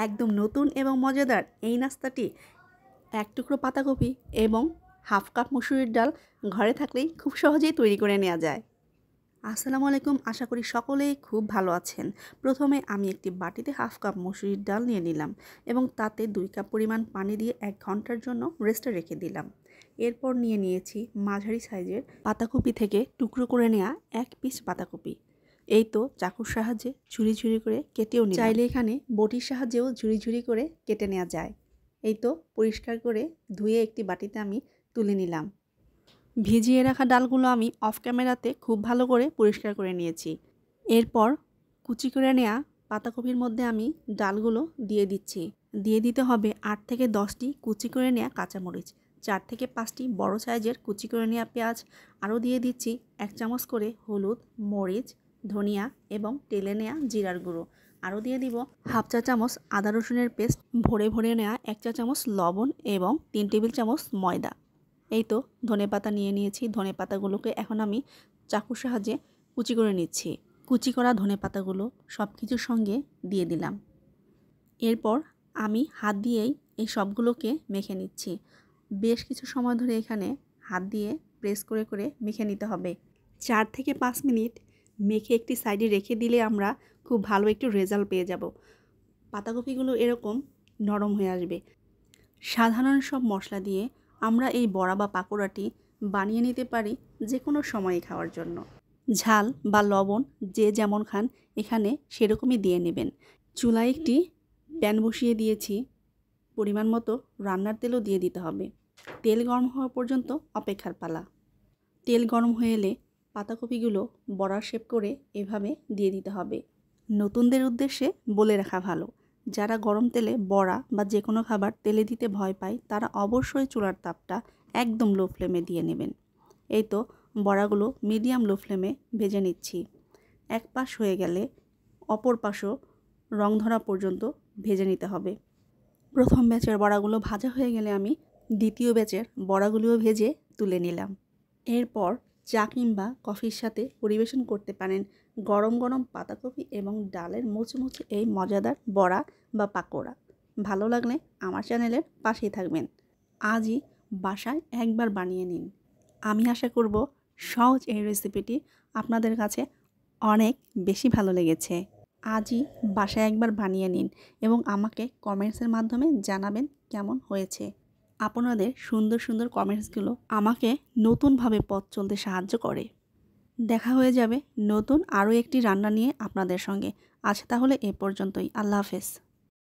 একদম নতুন এবং মজাদার এই নাস্তাটি এক টুকরো পাতাকপি এবং হাফ কাপ মসুরির ডাল ঘরে থাকলেই খুব সহজেই তৈরি করে নেওয়া যায়। আসসালামু আলাইকুম, আশা করি সকলেই খুব ভালো আছেন। প্রথমে আমি একটি বাটিতে হাফ কাপ মসুরির ডাল নিয়ে নিলাম এবং তাতে 2 কাপ পরিমাণ পানি দিয়ে 1 ঘন্টার জন্য রেস্টে রেখে দিলাম। এরপর নিয়ে নিয়েছি মাঝারি সাইজের পাতাকপি থেকে টুকরো করে নেওয়া 1 পিস পাতাকপি। এই তো চাকুর সাহায্যে ঝুরি ঝুরি করে কেটেও নিলাম। চাইলে এখানে বটির সাহায্যেও ঝুরি ঝুরি করে কেটে নেওয়া যায়। এই তো পরিষ্কার করে ধুয়ে একটি বাটিতে আমি তুলে নিলাম। ভিজিয়ে রাখা ডালগুলো আমি অফ ক্যামেরাতে খুব ভালো করে পরিষ্কার করে নিয়েছি। এরপর কুচি করে নেওয়া পাতাকপির মধ্যে আমি ডালগুলো দিয়ে দিচ্ছি। দিয়ে দিতে হবে 8 থেকে 10টি কুচি করে নেওয়া কাঁচামরিচ, 4 থেকে 5টি বড় সাইজের কুচি করে নেওয়া পেঁয়াজ, আরও দিয়ে দিচ্ছি 1 চামচ করে হলুদ, মরিচ, ধনিয়া এবং টেলে নেওয়া জিরার গুঁড়ো। আরও দিয়ে দিব হাফ চা চামচ আদা রসুনের পেস্ট, ভরে ভরে নেওয়া 1 চা চামচ লবণ এবং 3 টেবিল চামচ ময়দা। এই তো ধনেপাতা নিয়ে নিয়েছি। ধনেপাতাগুলোকে এখন আমি চাকুর সাহায্যে কুচি করে নিচ্ছি। কুচি করা ধনেপাতাগুলো সব কিছুর সঙ্গে দিয়ে দিলাম। এরপর আমি হাত দিয়েই এই সবগুলোকে মেখে নিচ্ছি। বেশ কিছু সময় ধরে এখানে হাত দিয়ে প্রেস করে করে মেখে নিতে হবে। 4 থেকে 5 মিনিট মেখে একটি সাইডে রেখে দিলে আমরা খুব ভালো একটু রেজাল্ট পেয়ে যাব। পাতাকপিগুলো এরকম নরম হয়ে আসবে। সাধারণ সব মশলা দিয়ে আমরা এই বড়া বা পাকোড়াটি বানিয়ে নিতে পারি যে কোনো সময়ে খাওয়ার জন্য। ঝাল বা লবণ যে যেমন খান এখানে সেরকমই দিয়ে নেবেন। চুলায় একটি প্যান বসিয়ে দিয়েছি। পরিমাণ মতো রান্নার তেলও দিয়ে দিতে হবে। তেল গরম হওয়া পর্যন্ত অপেক্ষার পালা। তেল গরম হয়ে এলে পাতাকপিগুলো বড়ার শেপ করে এভাবে দিয়ে দিতে হবে। নতুনদের উদ্দেশ্যে বলে রাখা ভালো, যারা গরম তেলে বড়া বা যে কোনো খাবার তেলে দিতে ভয় পায় তারা অবশ্যই চুলার তাপটা একদম লো ফ্লেমে দিয়ে নেবেন। এই তো বড়াগুলো মিডিয়াম লো ফ্লেমে ভেজে নিচ্ছি। এক পাশ হয়ে গেলে অপর পাশও রং ধরা পর্যন্ত ভেজে নিতে হবে। প্রথম ব্যাচের বড়াগুলো ভাজা হয়ে গেলে আমি দ্বিতীয় ব্যাচের বড়াগুলোও ভেজে তুলে নিলাম। এরপর চা কিংবা কফির সাথে পরিবেশন করতে পারেন গরম গরম পাতাকপি এবং ডালের মুচমুচে এই মজাদার বড়া বা পাকোড়া। ভালো লাগলে আমার চ্যানেলের পাশেই থাকবেন। আজই বাসায় একবার বানিয়ে নিন। আমি আশা করব সহজ এই রেসিপিটি আপনাদের কাছে অনেক বেশি ভালো লেগেছে। আজই বাসায় একবার বানিয়ে নিন এবং আমাকে কমেন্টসের মাধ্যমে জানাবেন কেমন হয়েছে। আপনাদের সুন্দর সুন্দর কমেন্টসগুলো আমাকে নতুনভাবে পথ চলতে সাহায্য করে। দেখা হয়ে যাবে নতুন আরও একটি রান্না নিয়ে আপনাদের সঙ্গে। আজ তাহলে এ পর্যন্তই। আল্লাহ হাফেজ।